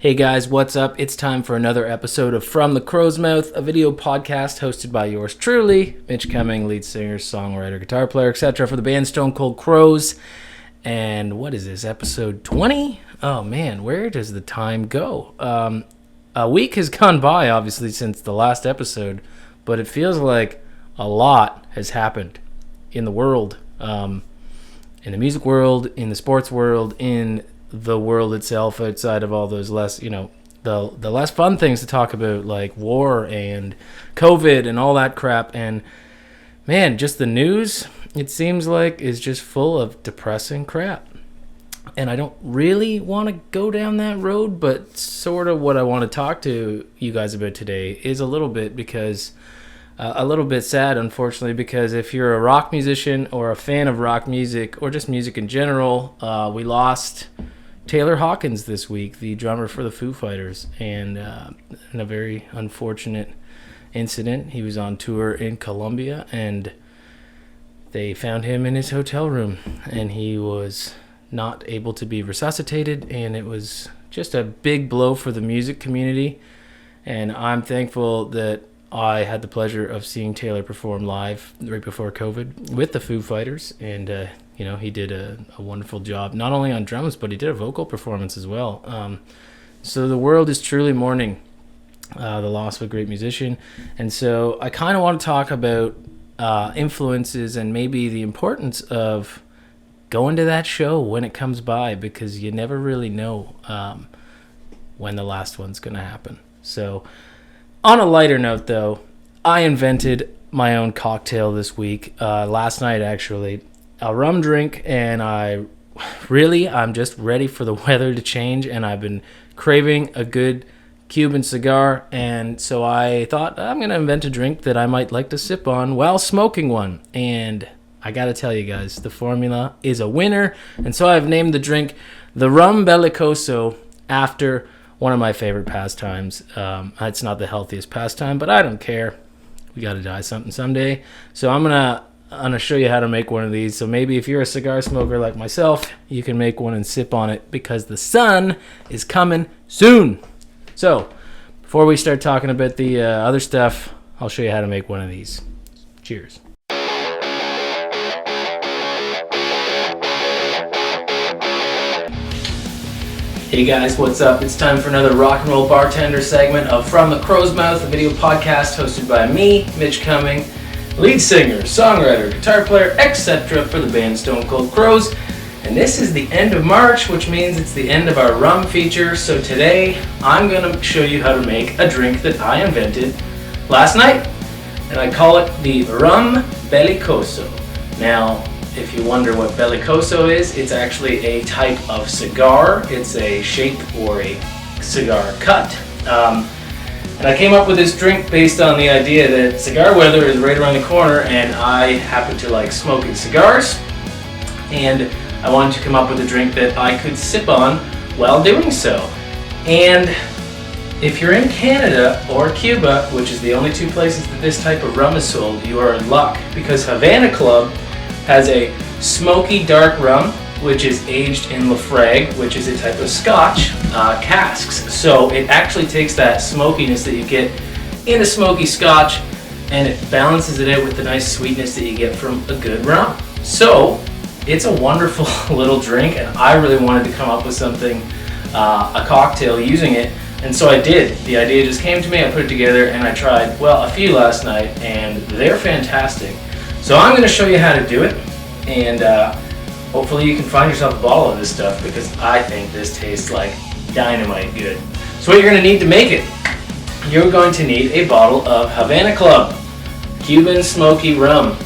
Hey guys, what's up? It's time for another episode of From the Crow's Mouth, a video podcast hosted by yours truly, Mitch Cumming, lead singer, songwriter, guitar player, etc. for the band Stone Cold Crows. And what is this, episode 20? Oh man, where does the time go? A week has gone by, obviously, since the last episode, but it feels like a lot has happened in the world, in the music world, in the sports world, in the world itself, outside of all those less, the less fun things to talk about, like war and COVID and all that crap. And man, just the news, it seems like, is just full of depressing crap. And I don't really want to go down that road, but sort of what I want to talk to you guys about today is a little bit sad, unfortunately, because if you're a rock musician or a fan of rock music or just music in general, we lost Taylor Hawkins this week, the drummer for the Foo Fighters, and in a very unfortunate incident. He was on tour in Colombia, and they found him in his hotel room, and he was not able to be resuscitated, and it was just a big blow for the music community. And I'm thankful that I had the pleasure of seeing Taylor perform live right before COVID with the Foo Fighters, and he did a wonderful job, not only on drums, but he did a vocal performance as well. So the world is truly mourning the loss of a great musician. And so I kind of want to talk about influences and maybe the importance of going to that show when it comes by, because you never really know when the last one's going to happen. So on a lighter note, though, I invented my own cocktail this week, last night actually. A rum drink, and I'm just ready for the weather to change, and I've been craving a good Cuban cigar, and so I thought I'm going to invent a drink that I might like to sip on while smoking one. And I got to tell you guys, the formula is a winner, and so I've named the drink the Rum Belicoso after one of my favorite pastimes. It's not the healthiest pastime, but I don't care. We got to die something someday. So I'm going to show you how to make one of these. So maybe if you're a cigar smoker like myself, you can make one and sip on it, because the sun is coming soon. So before we start talking about the other stuff, I'll show you how to make one of these. Cheers. Hey guys, what's up? It's time for another rock and roll bartender segment of From the Crow's Mouth, a video podcast hosted by me, Mitch Cumming, lead singer, songwriter, guitar player, etc. for the band Stone Cold Crows. And this is the end of March, which means it's the end of our rum feature. So today, I'm going to show you how to make a drink that I invented last night. And I call it the Rum Belicoso. Now, if you wonder what Belicoso is, it's actually a type of cigar. It's a shape or a cigar cut. And I came up with this drink based on the idea that cigar weather is right around the corner, and I happen to like smoking cigars, and I wanted to come up with a drink that I could sip on while doing so. And if you're in Canada or Cuba, which is the only two places that this type of rum is sold, you are in luck, because Havana Club has a smoky dark rum, which is aged in Lafrague, which is a type of Scotch, casks. So it actually takes that smokiness that you get in a smoky Scotch, and it balances it out with the nice sweetness that you get from a good rum. So it's a wonderful little drink, and I really wanted to come up with something, a cocktail using it, and so I did. The idea just came to me, I put it together, and I tried, a few last night, and they're fantastic. So I'm going to show you how to do it, and hopefully you can find yourself a bottle of this stuff, because I think this tastes like dynamite good. So what you're going to need to make it, you're going to need a bottle of Havana Club Cuban Smoky Rum.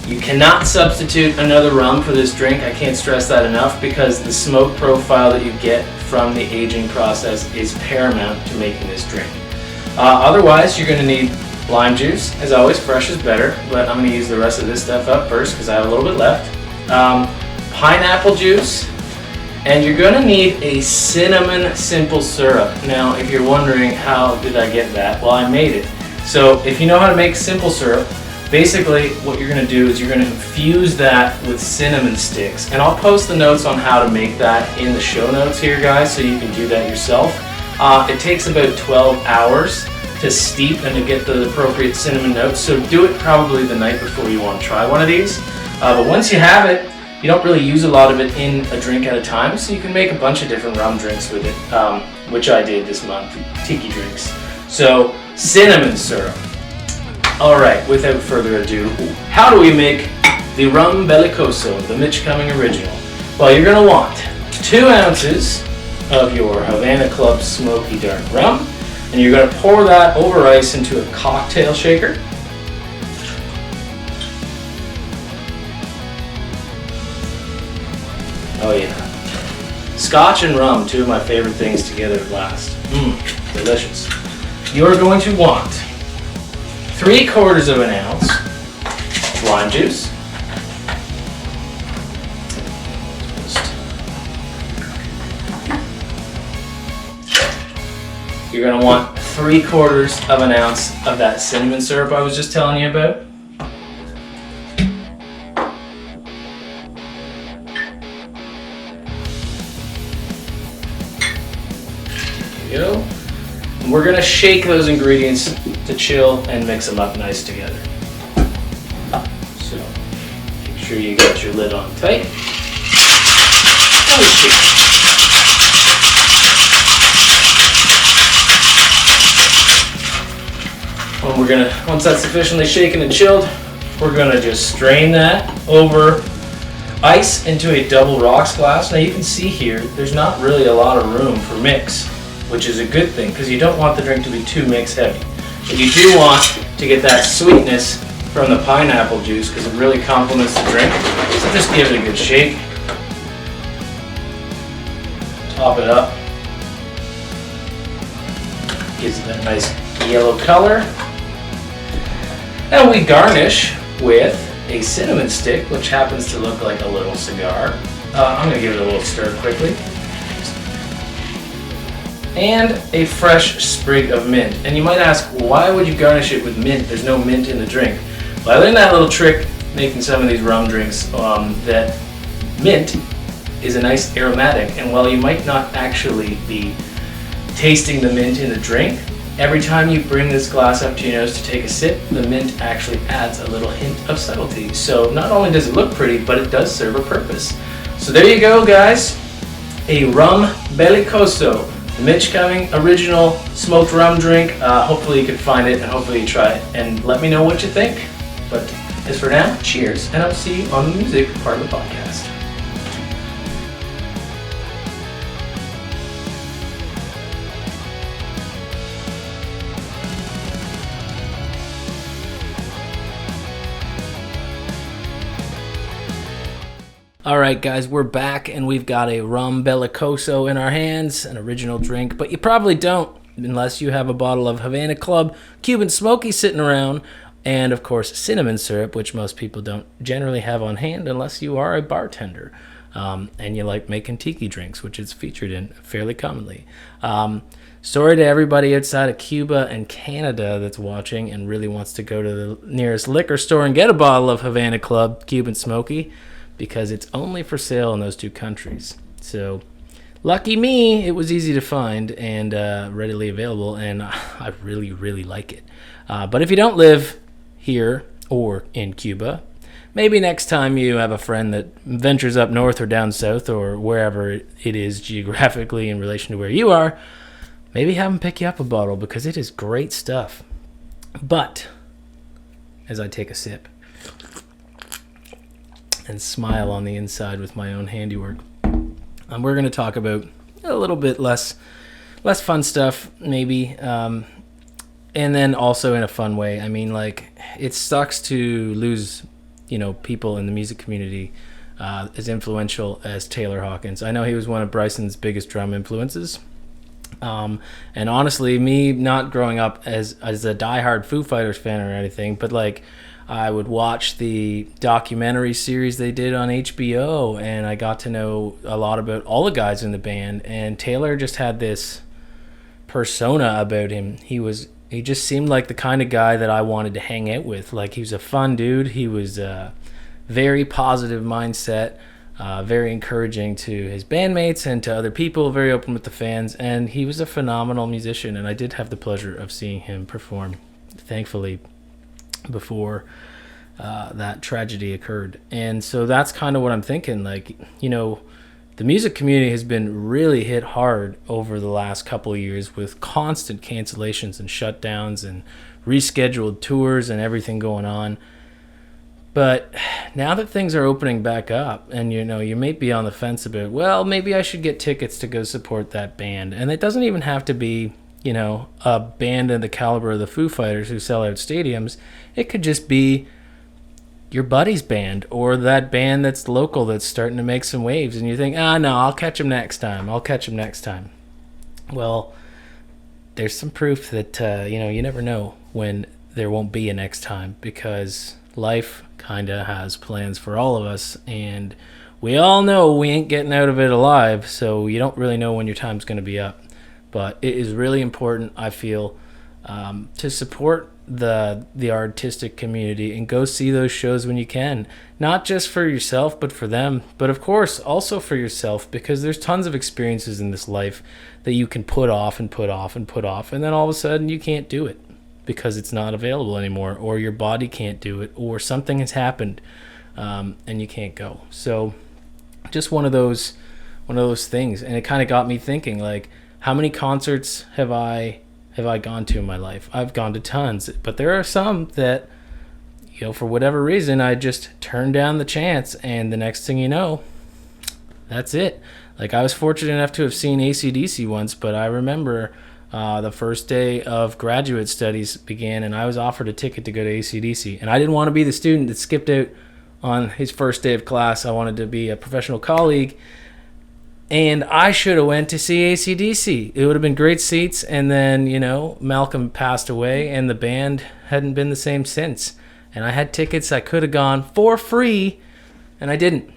You cannot substitute another rum for this drink. I can't stress that enough, because the smoke profile that you get from the aging process is paramount to making this drink. Otherwise, you're going to need lime juice. As always, fresh is better, but I'm going to use the rest of this stuff up first because I have a little bit left. Pineapple juice, and you're going to need a cinnamon simple syrup. Now, if you're wondering how did I get that, well, I made it. So if you know how to make simple syrup, basically what you're going to do is you're going to infuse that with cinnamon sticks, and I'll post the notes on how to make that in the show notes here, guys, so you can do that yourself. It takes about 12 hours to steep and to get the appropriate cinnamon notes, so do it probably the night before you want to try one of these. But once you have it, you don't really use a lot of it in a drink at a time, so you can make a bunch of different rum drinks with it, which I did this month, tiki drinks. So, cinnamon syrup. Alright, without further ado, how do we make the Rum Belicoso, the Mitch Cumming original? Well, you're going to want 2 ounces of your Havana Club Smoky dark rum, and you're going to pour that over ice into a cocktail shaker. Oh yeah. Scotch and rum, 2 of my favorite things together at last. Delicious. You're going to want 3/4 of an ounce lime juice. You're going to want 3/4 of an ounce of that cinnamon syrup I was just telling you about. There you go. And we're going to shake those ingredients to chill and mix them up nice together. So make sure you got your lid on tight. And we shake. Once that's sufficiently shaken and chilled, we're gonna just strain that over ice into a double rocks glass. Now you can see here, there's not really a lot of room for mix, which is a good thing because you don't want the drink to be too mix heavy. But you do want to get that sweetness from the pineapple juice because it really complements the drink. So just give it a good shake. Top it up. Gives it that nice yellow color. And we garnish with a cinnamon stick, which happens to look like a little cigar. I'm going to give it a little stir quickly. And a fresh sprig of mint. And you might ask, why would you garnish it with mint? There's no mint in the drink. Well, I learned that little trick making some of these rum drinks, that mint is a nice aromatic. And while you might not actually be tasting the mint in the drink, every time you bring this glass up to your nose to take a sip, the mint actually adds a little hint of subtlety. So not only does it look pretty, but it does serve a purpose. So there you go, guys. A Rum Belicoso, the Mitch Cumming original smoked rum drink. Hopefully you can find it and hopefully you try it. And let me know what you think. But as for now, cheers. And I'll see you on the music part of the podcast. Alright guys, we're back and we've got a Rum Belicoso in our hands, an original drink, but you probably don't unless you have a bottle of Havana Club Cuban Smoky sitting around, and of course cinnamon syrup, which most people don't generally have on hand unless you are a bartender and you like making tiki drinks, which is featured in fairly commonly. Sorry to everybody outside of Cuba and Canada that's watching and really wants to go to the nearest liquor store and get a bottle of Havana Club Cuban Smoky, because it's only for sale in those 2 countries. So, lucky me, it was easy to find and readily available, and I really, really like it. But if you don't live here or in Cuba, maybe next time you have a friend that ventures up north or down south or wherever it is geographically in relation to where you are, maybe have them pick you up a bottle because it is great stuff. But, as I take a sip, and smile on the inside with my own handiwork, we're going to talk about a little bit less fun stuff, maybe, and then also in a fun way. I mean, like, it sucks to lose, people in the music community as influential as Taylor Hawkins. I know he was one of Bryson's biggest drum influences, and honestly, me not growing up as a diehard Foo Fighters fan or anything, but like, I would watch the documentary series they did on HBO, and I got to know a lot about all the guys in the band, and Taylor just had this persona about him. He just seemed like the kind of guy that I wanted to hang out with. Like, he was a fun dude. He was a very positive mindset, very encouraging to his bandmates and to other people, very open with the fans, and he was a phenomenal musician, and I did have the pleasure of seeing him perform, thankfully, before that tragedy occurred. And so that's kind of what I'm thinking. Like, the music community has been really hit hard over the last couple of years with constant cancellations and shutdowns and rescheduled tours and everything going on. But now that things are opening back up, and you may be on the fence about, well, maybe I should get tickets to go support that band. And it doesn't even have to be, a band of the caliber of the Foo Fighters who sell out stadiums. It could just be your buddy's band, or that band that's local that's starting to make some waves, and you think, no, I'll catch them next time. Well, there's some proof that, you never know when there won't be a next time, because life kind of has plans for all of us, and we all know we ain't getting out of it alive, so you don't really know when your time's going to be up. But it is really important, I feel, to support the artistic community and go see those shows when you can, not just for yourself but for them, but of course also for yourself, because there's tons of experiences in this life that you can put off, and then all of a sudden you can't do it because it's not available anymore, or your body can't do it, or something has happened, and you can't go. So just one of those things. And it kind of got me thinking, like, how many concerts have I gone to in my life? I've gone to tons, but there are some that, for whatever reason, I just turned down the chance, and the next thing you know, that's it. Like, I was fortunate enough to have seen AC/DC once, but I remember the first day of graduate studies began, and I was offered a ticket to go to AC/DC, and I didn't want to be the student that skipped out on his first day of class. I wanted to be a professional colleague, and I should have went to see AC/DC. It would have been great seats, and then, Malcolm passed away, and the band hadn't been the same since. And I had tickets I could have gone for free, and I didn't.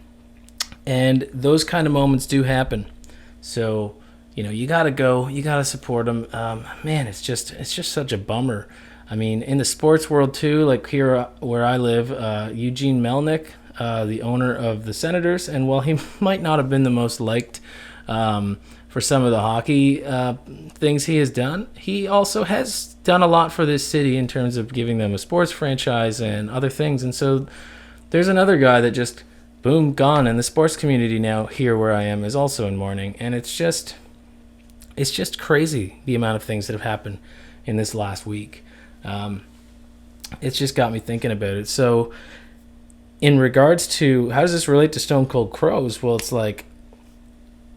And those kind of moments do happen. So, you got to go. You got to support them. Man, it's just such a bummer. I mean, in the sports world, too, like here where I live, Eugene Melnick, the owner of the Senators, and while he might not have been the most liked for some of the hockey things he has done, he also has done a lot for this city in terms of giving them a sports franchise and other things. And so there's another guy that just, boom, gone. And the sports community now here where I am is also in mourning. And it's just crazy, the amount of things that have happened in this last week. It's just got me thinking about it. So in regards to how does this relate to Stone Cold Crows? Well, it's like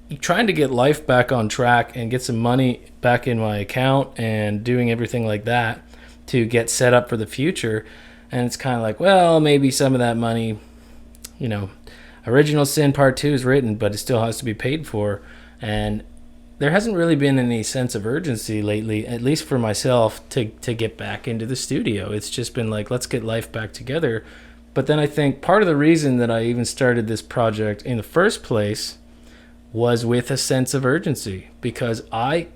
you're trying to get life back on track and get some money back in my account and doing everything like that to get set up for the future. And it's kind of like, well, maybe some of that money, Original Sin Part 2 is written, but it still has to be paid for. And there hasn't really been any sense of urgency lately, at least for myself, to get back into the studio. It's just been like, let's get life back together. But then I think part of the reason that I even started this project in the first place was with a sense of urgency, because I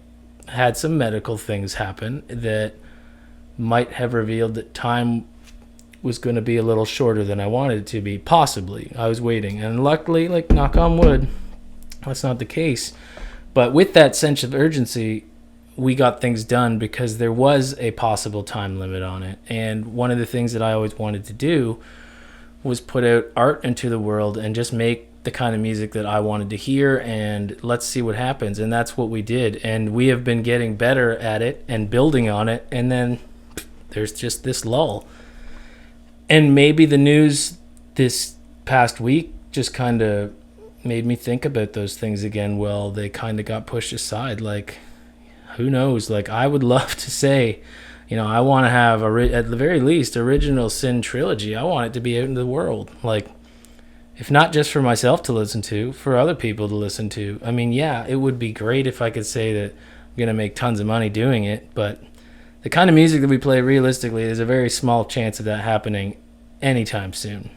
had some medical things happen that might have revealed that time was going to be a little shorter than I wanted it to be, possibly. I was waiting, and luckily, like, knock on wood, that's not the case. But with that sense of urgency, we got things done because there was a possible time limit on it. And one of the things that I always wanted to do was put out art into the world and just make the kind of music that I wanted to hear, and let's see what happens. And that's what we did. And we have been getting better at it and building on it. And then there's just this lull. And maybe the news this past week just kind of made me think about those things again. Well, they kind of got pushed aside. Like, who knows? Like, I would love to say, I want to have at the very least Original Sin trilogy. I want it to be out in the world. Like, if not just for myself to listen to, for other people to listen to. I mean, yeah, it would be great if I could say that I'm going to make tons of money doing it, but the kind of music that we play, realistically, there's a very small chance of that happening anytime soon.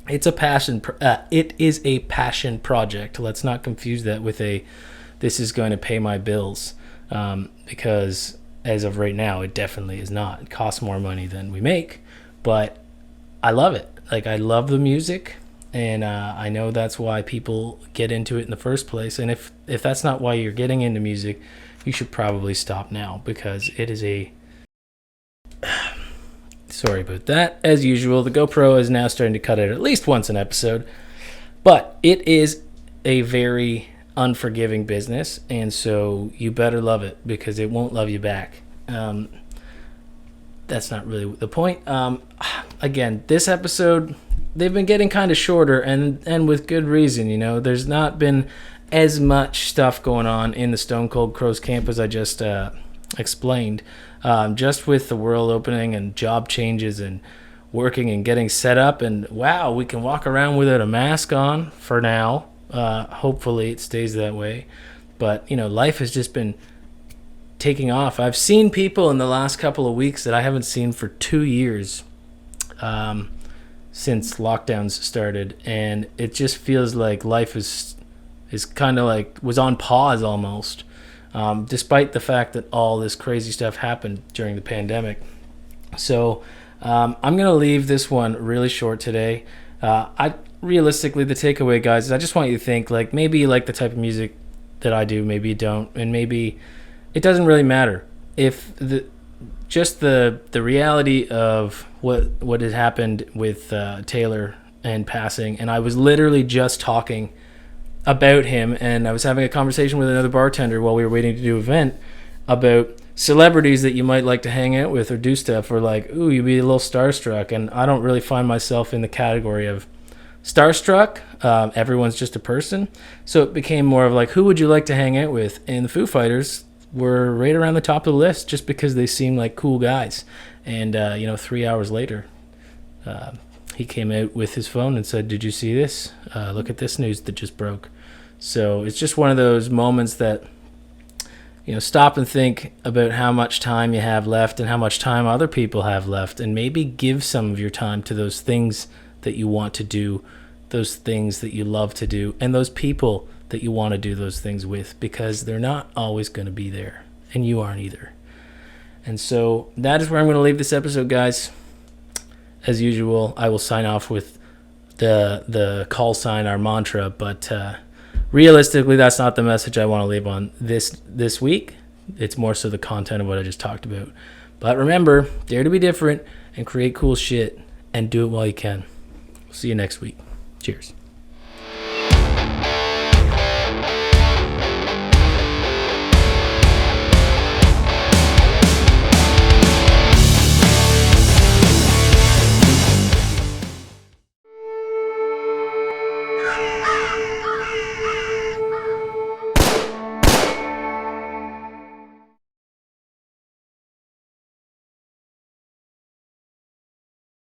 It's a passion. It is a passion project. Let's not confuse that with this is going to pay my bills, because as of right now, it definitely is not. It costs more money than we make, but I love it. Like, I love the music. And I know that's why people get into it in the first place. And if that's not why you're getting into music, you should probably stop now, because it is a... Sorry about that. As usual, the GoPro is now starting to cut out at least once an episode. But it is a very unforgiving business, and so you better love it, because it won't love you back. That's not really the point. Again, this episode, they've been getting kind of shorter, and with good reason. There's not been as much stuff going on in the Stone Cold Crows camp as I just explained. Just with the world opening and job changes and working and getting set up, and wow, we can walk around without a mask on for now. Hopefully it stays that way. But life has just been taking off. I've seen people in the last couple of weeks that I haven't seen for 2 years, since lockdowns started, and it just feels like life is kind of like was on pause almost, despite the fact that all this crazy stuff happened during the pandemic. So I'm gonna leave this one really short today. Realistically, the takeaway, guys, is I just want you to think, like, maybe you like the type of music that I do, maybe you don't, and maybe it doesn't really matter. If the reality of what had happened with Taylor and passing, and I was literally just talking about him, and I was having a conversation with another bartender while we were waiting to do an event about celebrities that you might like to hang out with or do stuff, or like, ooh, you'd be a little starstruck, and I don't really find myself in the category of starstruck. Everyone's just a person, so it became more of like, who would you like to hang out with? And the Foo Fighters were right around the top of the list, just because they seem like cool guys. And 3 hours later, he came out with his phone and said, did you see this? Look at this news that just broke. So it's just one of those moments that stop and think about how much time you have left and how much time other people have left, and maybe give some of your time to those things that you want to do, those things that you love to do, and those people that you want to do those things with, because they're not always going to be there, and you aren't either. And so that is where I'm going to leave this episode, guys. As usual, I will sign off with the call sign, our mantra, but realistically, that's not the message I want to leave on this week. It's more so the content of what I just talked about. But remember, dare to be different and create cool shit, and do it while you can. See you next week. Cheers.